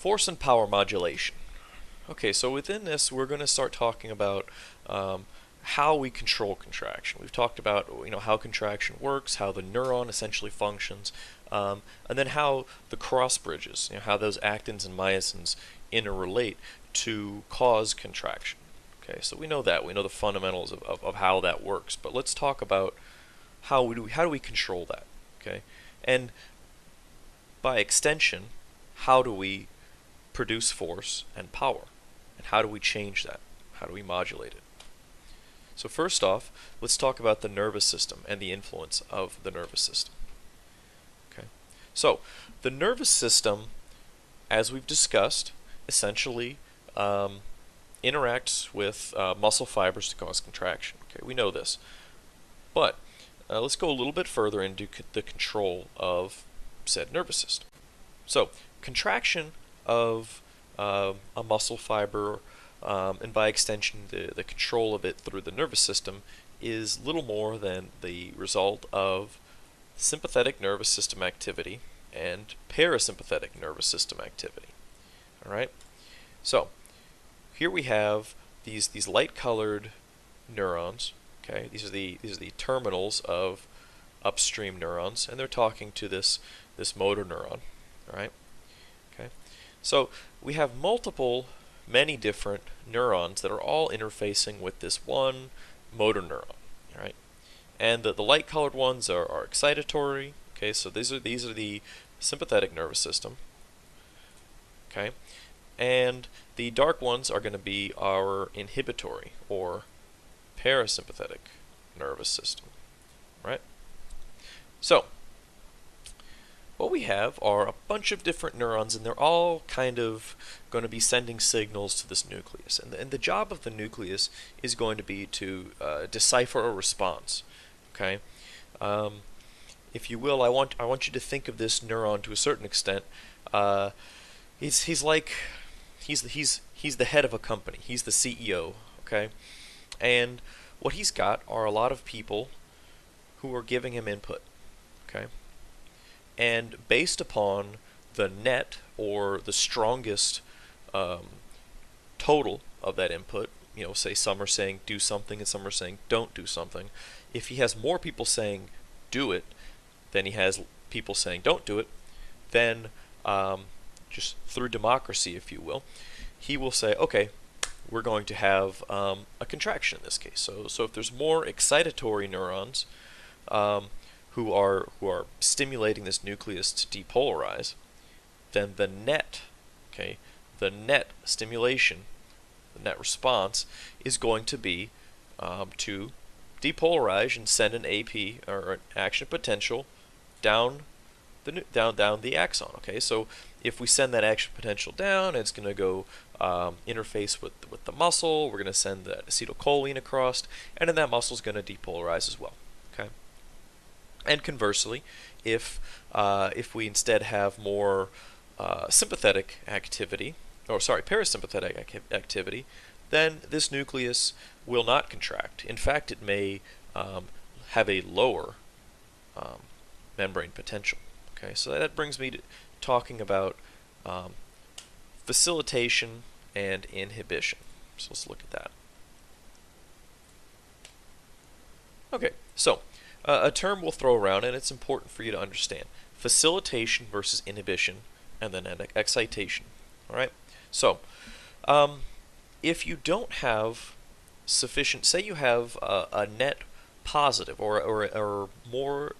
Force and power modulation. Okay, so within this, we're going to start talking about how we control contraction. We've talked about how contraction works, how the neuron essentially functions, and then how the cross bridges, how those actins and myosins interrelate to cause contraction. Okay, so we know that. We know the fundamentals of how that works. But let's talk about how do we control that? Okay, and by extension, how do we produce force and power? And how do we change that? How do we modulate it? So first off, let's talk about the nervous system and the influence of the nervous system. Okay, so the nervous system, as we've discussed, essentially interacts with muscle fibers to cause contraction. Okay, we know this. But let's go a little bit further into the control of said nervous system. So contraction of a muscle fiber, and by extension the control of it through the nervous system, is little more than the result of sympathetic nervous system activity and parasympathetic nervous system activity. Alright? So here we have these light-colored neurons. Okay, these are the terminals of upstream neurons, and they're talking to this motor neuron. All right. Okay. So we have many different neurons that are all interfacing with this one motor neuron. All right. And the light-colored ones are excitatory. Okay. So these are the sympathetic nervous system. Okay. And the dark ones are going to be our inhibitory or parasympathetic nervous system. Right? So what we have are a bunch of different neurons, and they're all kind of going to be sending signals to this nucleus. And the job of the nucleus is going to be to decipher a response. Okay, if you will, I want you to think of this neuron to a certain extent. He's the head of a company. He's the CEO. Okay, and what he's got are a lot of people who are giving him input. Okay. And based upon the net, or the strongest total of that input, say some are saying do something and some are saying don't do something. If he has more people saying do it than he has people saying don't do it, then just through democracy, if you will, he will say, okay, we're going to have a contraction in this case. So if there's more excitatory neurons who are stimulating this nucleus to depolarize, then the net stimulation, the net response, is going to be to depolarize and send an AP, or an action potential, down the axon. Okay, so if we send that action potential down, it's going to go interface with the muscle. We're going to send that acetylcholine across, and then that muscle is going to depolarize as well. Okay. And conversely, if we instead have more sympathetic activity, parasympathetic activity, then this nucleus will not contract. In fact, it may have a lower membrane potential. Okay, so that brings me to talking about facilitation and inhibition. So let's look at that. Okay, so a term we'll throw around, and it's important for you to understand: facilitation versus inhibition, and then excitation. All right. So, if you don't have sufficient, say you have a net positive or more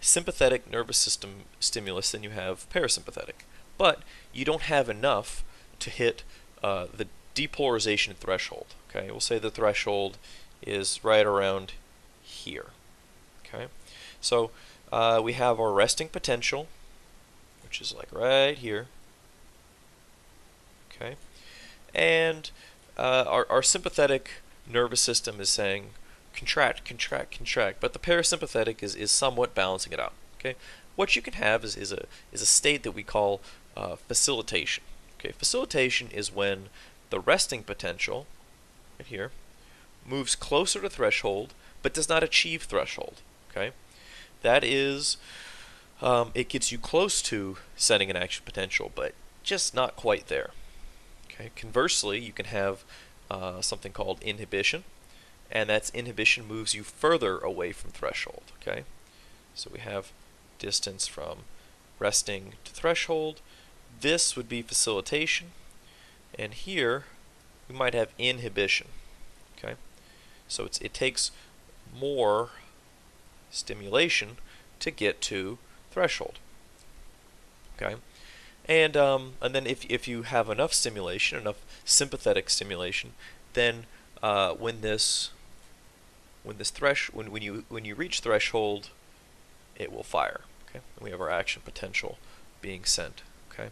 sympathetic nervous system stimulus than you have parasympathetic, but you don't have enough to hit the depolarization threshold. Okay, we'll say the threshold is right around here. Okay, so we have our resting potential, which is like right here. Okay, and our sympathetic nervous system is saying contract, contract, contract, but the parasympathetic is somewhat balancing it out. Okay, what you can have is a state that we call facilitation. Okay, facilitation is when the resting potential, right here, moves closer to threshold but does not achieve threshold. Okay, that is, it gets you close to sending an action potential, but just not quite there. Okay. Conversely, you can have something called inhibition, and that's inhibition moves you further away from threshold. Okay. So we have distance from resting to threshold. This would be facilitation, and here we might have inhibition. Okay. So it takes more stimulation to get to threshold. Okay. And then if you have enough stimulation, enough sympathetic stimulation, then when you reach threshold, it will fire. Okay, and we have our action potential being sent. Okay,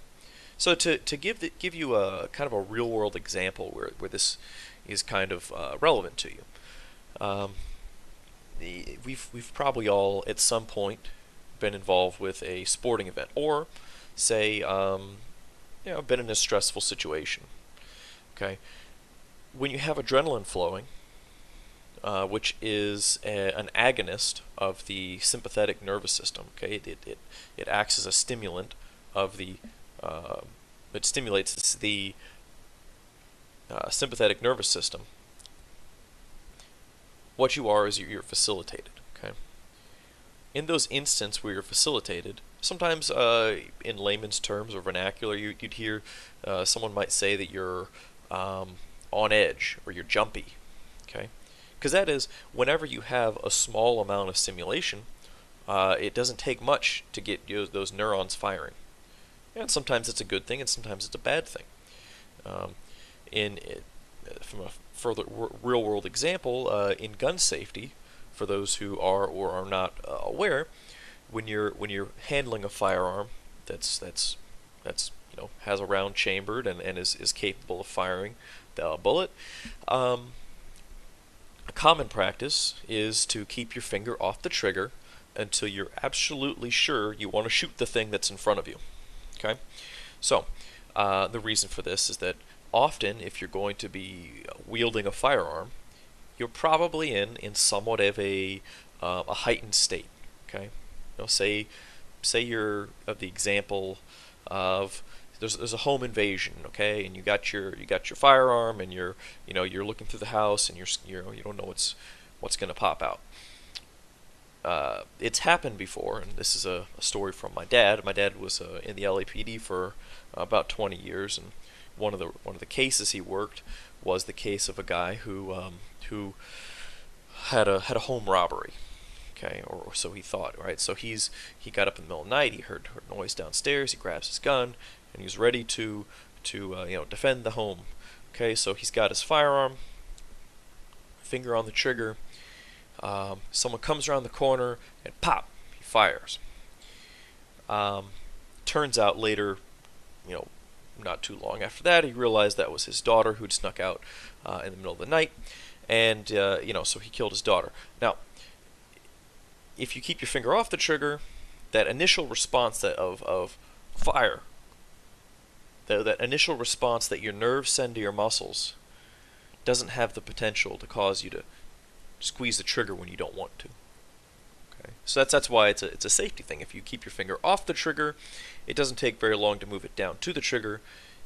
so to give you a kind of a real world example where this is kind of relevant to you, we've probably all at some point been involved with a sporting event, or say been in a stressful situation. Okay, when you have adrenaline flowing, which is an agonist of the sympathetic nervous system. Okay, it acts as a stimulant of the it stimulates the sympathetic nervous system. What you are is you're facilitated. Okay, in those instances where you're facilitated, sometimes in layman's terms or vernacular, you'd hear someone might say that you're on edge or you're jumpy. Okay. Because that is, whenever you have a small amount of stimulation, it doesn't take much to get those neurons firing. And sometimes it's a good thing, and sometimes it's a bad thing. From a further real-world example, in gun safety, for those who are or are not aware, when you're handling a firearm that's has a round chambered and is capable of firing the bullet. A common practice is to keep your finger off the trigger until you're absolutely sure you want to shoot the thing that's in front of you. Okay? So, the reason for this is that often, if you're going to be wielding a firearm, you're probably in somewhat of a heightened state. Okay? Say you're of the example of there's a home invasion, okay, and you got your firearm, and you're looking through the house, and you don't know what's going to pop out. It's happened before, and this is a story from my dad. My dad was in the LAPD for about 20 years, and one of the cases he worked was the case of a guy who had a home robbery. Okay, or so he thought, right? So he got up in the middle of the night. He heard noise downstairs. He grabs his gun, and he's ready to defend the home. Okay, so he's got his firearm, finger on the trigger. Someone comes around the corner, and pop, he fires. Turns out later, not too long after that, he realized that was his daughter who'd snuck out in the middle of the night, and so he killed his daughter. Now, if you keep your finger off the trigger, that initial response of fire, that initial response that your nerves send to your muscles, doesn't have the potential to cause you to squeeze the trigger when you don't want to. Okay, so that's why it's a safety thing. If you keep your finger off the trigger, it doesn't take very long to move it down to the trigger,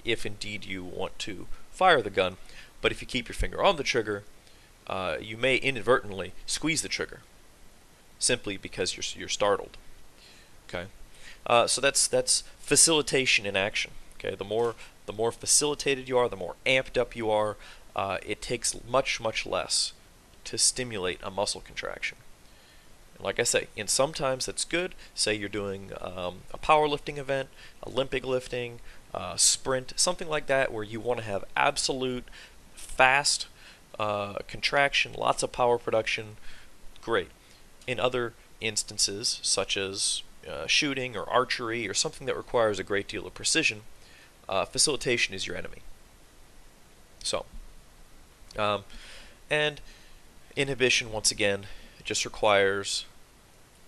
if indeed you want to fire the gun. But if you keep your finger on the trigger, you may inadvertently squeeze the trigger, simply because you're startled. Okay, so that's facilitation in action. Okay, the more facilitated you are, the more amped up you are. It takes much less to stimulate a muscle contraction. And like I say, in sometimes that's good. Say you're doing a powerlifting event, Olympic lifting, sprint, something like that, where you want to have absolute fast contraction, lots of power production. Great. In other instances, such as shooting or archery or something that requires a great deal of precision, facilitation is your enemy. So, and inhibition, once again, it just requires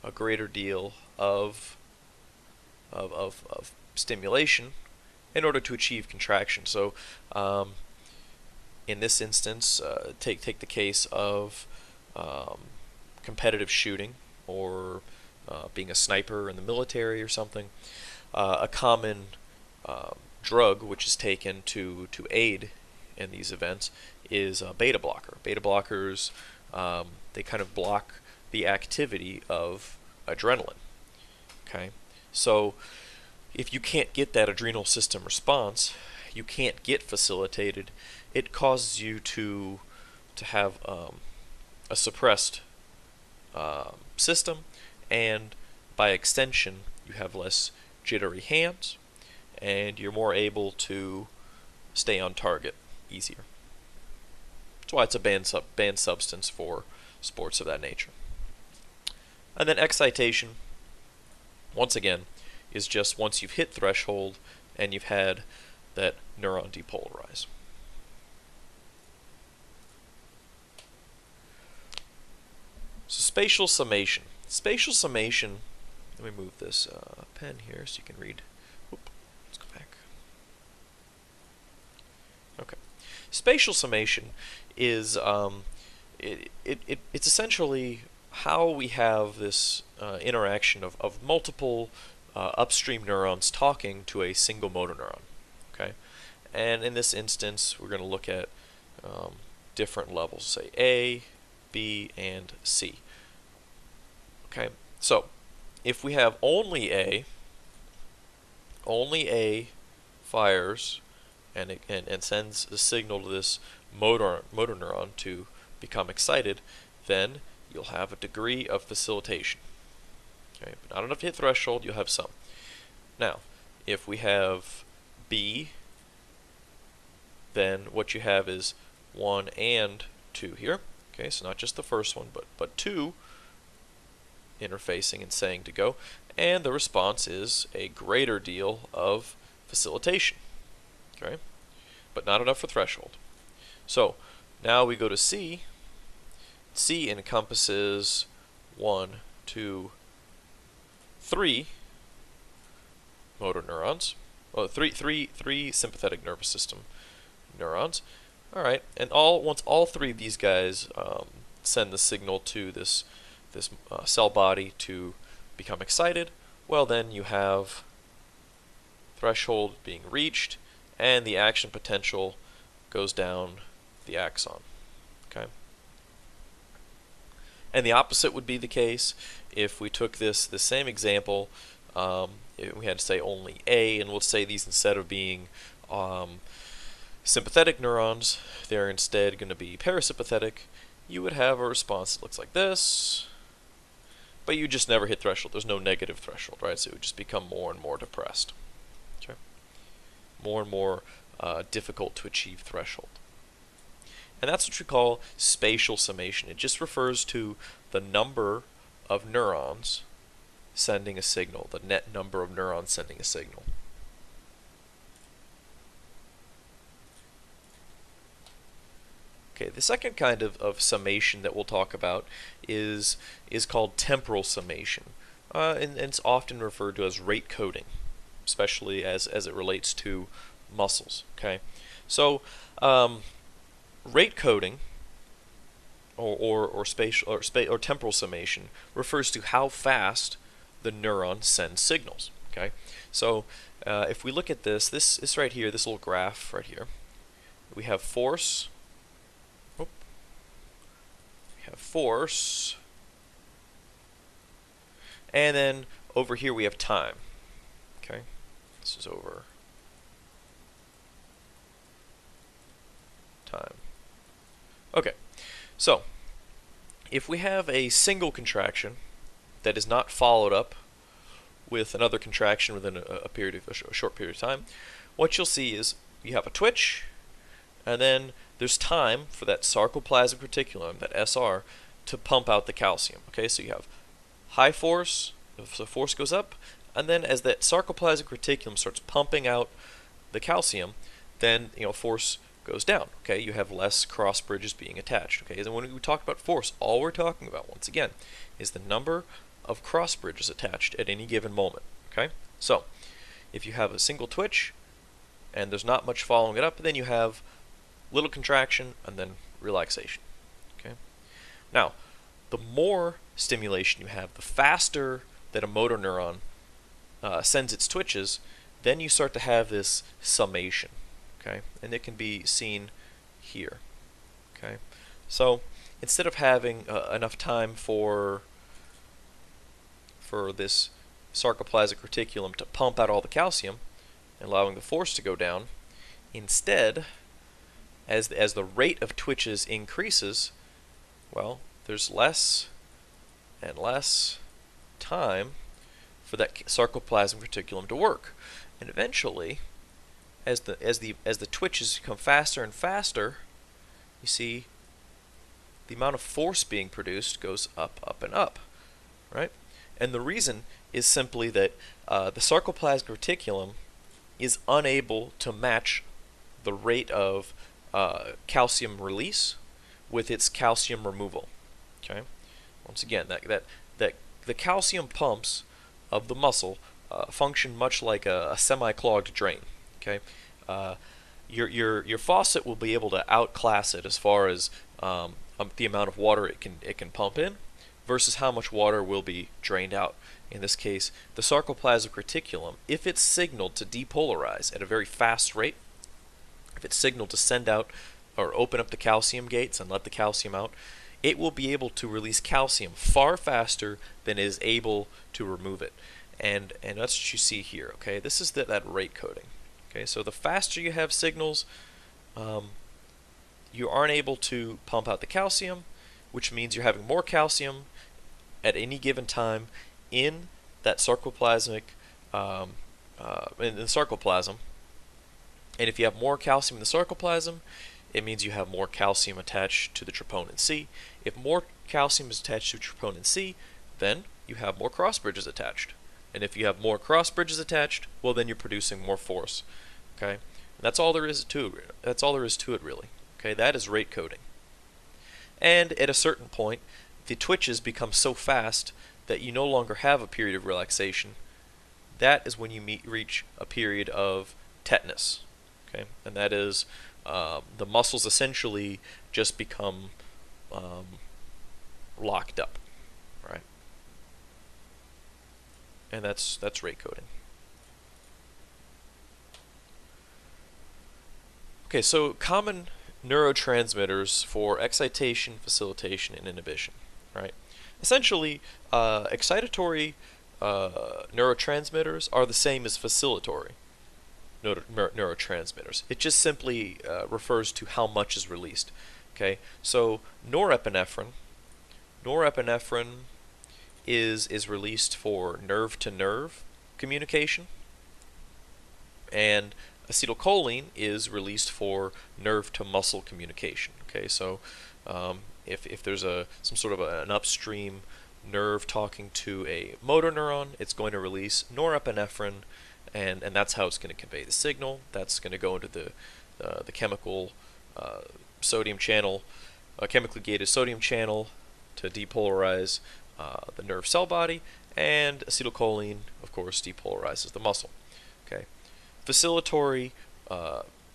a greater deal of stimulation in order to achieve contraction. So, in this instance, take the case of competitive shooting, or being a sniper in the military or something. A common drug which is taken to aid in these events is a beta blocker. Beta blockers, they kind of block the activity of adrenaline. Okay, so if you can't get that adrenal system response, you can't get facilitated. It causes you to have a suppressed system, and by extension, you have less jittery hands, and you're more able to stay on target easier. That's why it's a banned substance for sports of that nature. And then excitation, once again, is just once you've hit threshold and you've had that neuron depolarize. So spatial summation. Spatial summation, let me move this pen here so you can read. Let's go back. Okay. Spatial summation is it's essentially how we have this interaction of multiple upstream neurons talking to a single motor neuron. Okay, and in this instance, we're going to look at different levels, say A, B, and C. Okay, so if we have only A fires and sends a signal to this motor neuron to become excited, then you'll have a degree of facilitation. Okay, but not enough to hit threshold, you'll have some. Now, if we have B, then what you have is 1 and 2 here. Okay, so not just the first one, but 2 interfacing and saying to go, and the response is a greater deal of facilitation. Okay, but not enough for threshold. So now we go to C. C encompasses 1, 2, 3 motor neurons. Well, three sympathetic nervous system neurons. All right, and once all 3 of these guys send the signal to this cell body to become excited, well, then you have threshold being reached, and the action potential goes down the axon. Okay. And the opposite would be the case if we took the same example. We had to say only A, and we'll say these, instead of being sympathetic neurons, they're instead going to be parasympathetic. You would have a response that looks like this, but you just never hit threshold. There's no negative threshold, right? So it would just become more and more depressed. Okay? More and more difficult to achieve threshold. And that's what we call spatial summation. It just refers to the number of neurons sending a signal, the net number of neurons sending a signal. Okay, the second kind of summation that we'll talk about is called temporal summation, and it's often referred to as rate coding, especially as it relates to muscles. Okay, so rate coding or spatial or temporal summation refers to how fast the neuron sends signals. Okay, so if we look at this right here, this little graph right here, we have force. Force, and then over here we have time. Okay, this is over time. Okay, so if we have a single contraction that is not followed up with another contraction within a short period of time, what you'll see is you have a twitch, and then there's time for that sarcoplasmic reticulum, that SR, to pump out the calcium. Okay, so you have high force, so force goes up, and then as that sarcoplasmic reticulum starts pumping out the calcium, then force goes down. Okay, you have less cross bridges being attached. Okay, and when we talk about force, all we're talking about, once again, is the number of cross bridges attached at any given moment. Okay, so if you have a single twitch and there's not much following it up, then you have little contraction and then relaxation. Okay. Now, the more stimulation you have, the faster that a motor neuron sends its twitches, then you start to have this summation, okay? And it can be seen here, okay? So instead of having enough time for this sarcoplasmic reticulum to pump out all the calcium, allowing the force to go down, instead, as the rate of twitches increases, well, there's less and less time for that sarcoplasmic reticulum to work, and eventually, as the twitches become faster and faster, you see the amount of force being produced goes up, up, and up, right? And the reason is simply that the sarcoplasmic reticulum is unable to match the rate of calcium release with its calcium removal. Okay. Once again, that the calcium pumps of the muscle function much like a semi-clogged drain. Okay. Your faucet will be able to outclass it as far as the amount of water it can pump in versus how much water will be drained out. In this case, the sarcoplasmic reticulum, if it's signaled to depolarize at a very fast rate, if it's signaled to send out or open up the calcium gates and let the calcium out, it will be able to release calcium far faster than it is able to remove it. And that's what you see here, okay? This is that rate coding. Okay, so the faster you have signals, you aren't able to pump out the calcium, which means you're having more calcium at any given time in that sarcoplasmic, in the sarcoplasm. And if you have more calcium in the sarcoplasm, it means you have more calcium attached to the troponin C. If more calcium is attached to troponin C, then you have more cross bridges attached. And if you have more cross bridges attached, well, then you're producing more force. Okay, and that's all there is to it. That's all there is to it, really. Okay, that is rate coding. And at a certain point, the twitches become so fast that you no longer have a period of relaxation. That is when you reach a period of tetanus. Okay, and that is the muscles essentially just become locked up, right? And that's rate coding. Okay, so common neurotransmitters for excitation, facilitation, and inhibition, right? Essentially, excitatory neurotransmitters are the same as facilitatory neurotransmitters. It just simply refers to how much is released. Okay, so norepinephrine is released for nerve-to-nerve communication, and acetylcholine is released for nerve-to-muscle communication. Okay, so if there's some sort of an upstream nerve talking to a motor neuron, it's going to release norepinephrine, and that's how it's going to convey the signal. That's going to go into the chemical sodium channel, chemically gated sodium channel to depolarize the nerve cell body, and acetylcholine, of course, depolarizes the muscle. Okay, facilitatory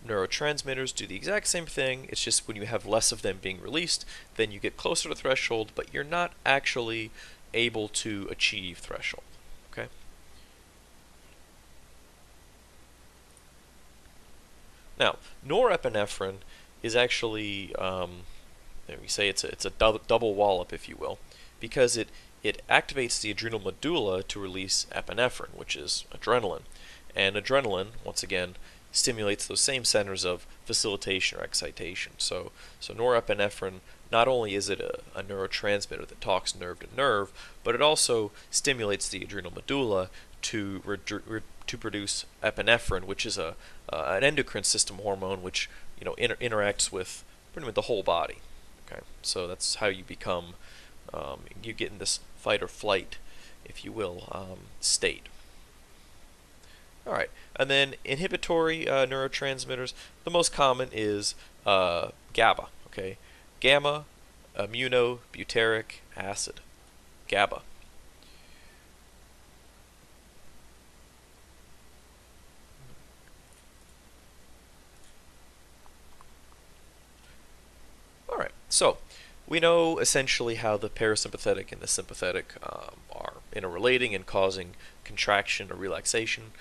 neurotransmitters do the exact same thing. It's just when you have less of them being released, then you get closer to threshold, but you're not actually able to achieve threshold. Okay. Now, norepinephrine is actually, we say it's a double wallop, if you will, because it activates the adrenal medulla to release epinephrine, which is adrenaline. And adrenaline, once again, stimulates those same centers of facilitation or excitation. So norepinephrine, not only is it a neurotransmitter that talks nerve to nerve, but it also stimulates the adrenal medulla to produce epinephrine, which is an endocrine system hormone, which interacts with pretty much the whole body. Okay, so that's how you become, you get in this fight or flight, if you will, state. All right, and then inhibitory neurotransmitters. The most common is GABA. Okay, gamma aminobutyric acid, GABA. All right, so we know essentially how the parasympathetic and the sympathetic are interrelating and causing contraction or relaxation.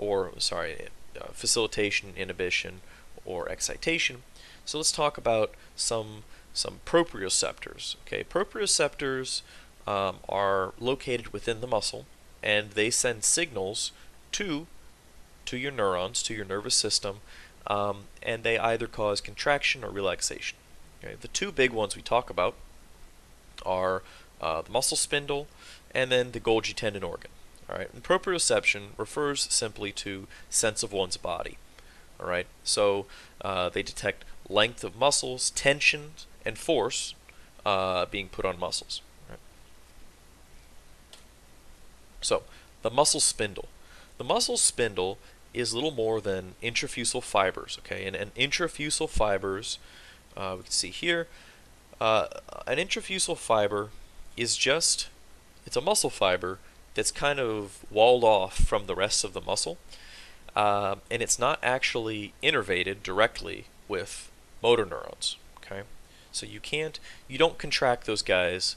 or sorry, facilitation, inhibition, or excitation. So let's talk about some proprioceptors. Okay, proprioceptors are located within the muscle, and they send signals to your neurons, to your nervous system, and they either cause contraction or relaxation. Okay, the two big ones we talk about are the muscle spindle and then the Golgi tendon organ. All right, and proprioception refers simply to sense of one's body. All right, so they detect length of muscles, tension, and force being put on muscles. Right? So the muscle spindle. The muscle spindle is little more than intrafusal fibers. Okay, and intrafusal fibers, we can see here, an intrafusal fiber is just, it's a muscle fiber that's kind of walled off from the rest of the muscle, and it's not actually innervated directly with motor neurons. Okay, so you don't contract those guys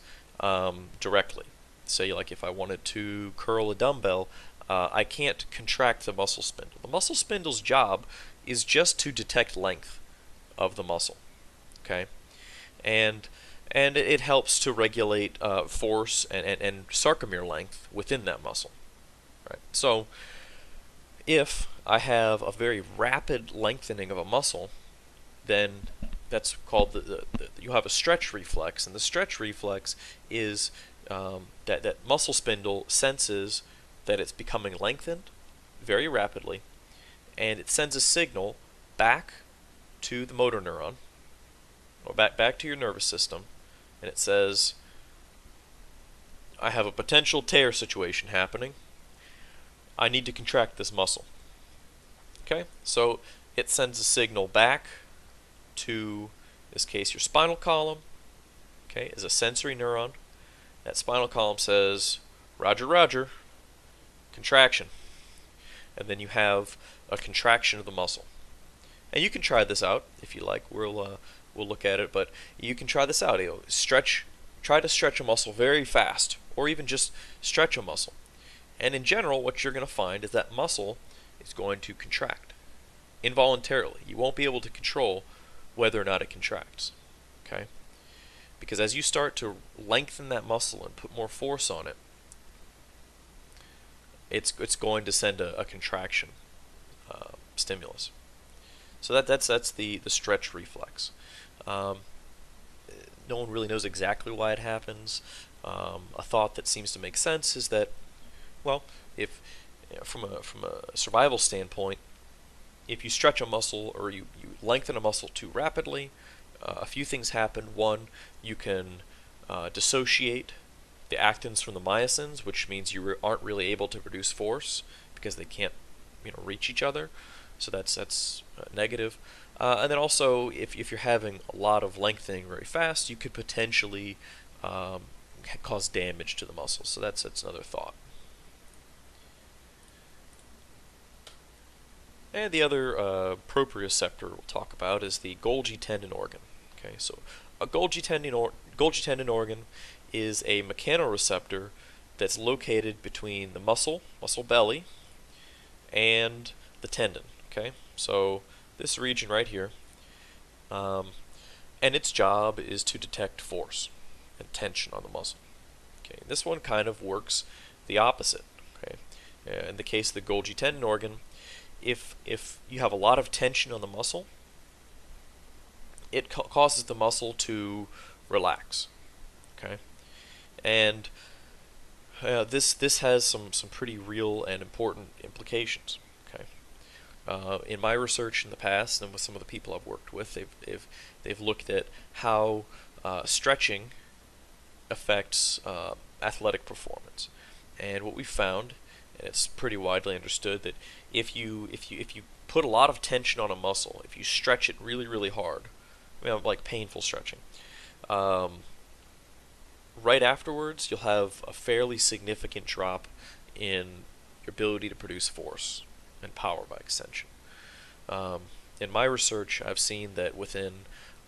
directly. Say, like, if I wanted to curl a dumbbell, I can't contract the muscle spindle. The muscle spindle's job is just to detect length of the muscle. Okay, and it helps to regulate force and sarcomere length within that muscle. Right. So if I have a very rapid lengthening of a muscle, then that's called you have a stretch reflex, and the stretch reflex is that muscle spindle senses that it's becoming lengthened very rapidly, and it sends a signal back to the motor neuron, or back to your nervous system, and it says, I have a potential tear situation happening. I need to contract this muscle. Okay, so it sends a signal back to, in this case, your spinal column. Okay, as a sensory neuron. That spinal column says, Roger, Roger, contraction. And then you have a contraction of the muscle. And you can try this out if you like. We'll look at it, but you can try this out. Try to stretch a muscle very fast, or even just stretch a muscle. And in general, what you're going to find is that muscle is going to contract involuntarily. You won't be able to control whether or not it contracts. Okay? Because as you start to lengthen that muscle and put more force on it, it's going to send a contraction stimulus. So that's the stretch reflex. No one really knows exactly why it happens. A thought that seems to make sense is that, well, if from a survival standpoint, if you stretch a muscle or you lengthen a muscle too rapidly, a few things happen. One, you can dissociate the actins from the myosins, which means you aren't really able to produce force because they can't reach each other. So that's negative. And then also, if you're having a lot of lengthening very fast, you could potentially cause damage to the muscle. So that's another thought. And the other proprioceptor we'll talk about is the Golgi tendon organ. Okay, so a Golgi tendon organ is a mechanoreceptor that's located between the muscle belly, and the tendon. Okay, so this region right here, and its job is to detect force and tension on the muscle. Okay, this one kind of works the opposite. Okay, in the case of the Golgi tendon organ, if you have a lot of tension on the muscle, it causes the muscle to relax. Okay, and this has some pretty real and important implications. Okay, in my research in the past, and with some of the people I've worked with, they've looked at how stretching affects athletic performance, and what we found, and it's pretty widely understood, that if you put a lot of tension on a muscle, if you stretch it really hard, like painful stretching, right afterwards you'll have a fairly significant drop in your ability to produce force and power by extension. In my research, I've seen that within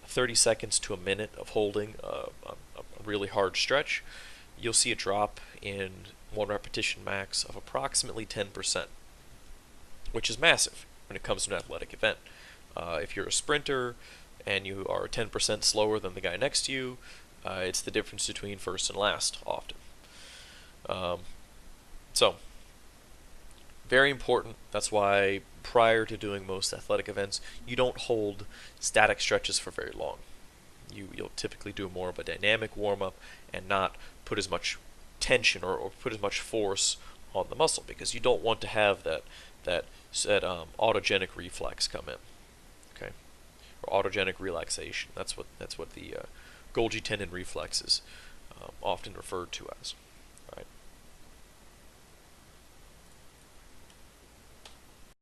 30 seconds to a minute of holding a really hard stretch, you'll see a drop in one repetition max of approximately 10%. which is massive when it comes to an athletic event. If you're a sprinter and you are 10% slower than the guy next to you, it's the difference between first and last often. So, very important. That's why prior to doing most athletic events, you don't hold static stretches for very long. You'll typically do more of a dynamic warm-up and not put as much tension or put as much force on the muscle, because you don't want to have that autogenic reflex come in, okay, or autogenic relaxation. That's what the Golgi tendon reflex is often referred to as.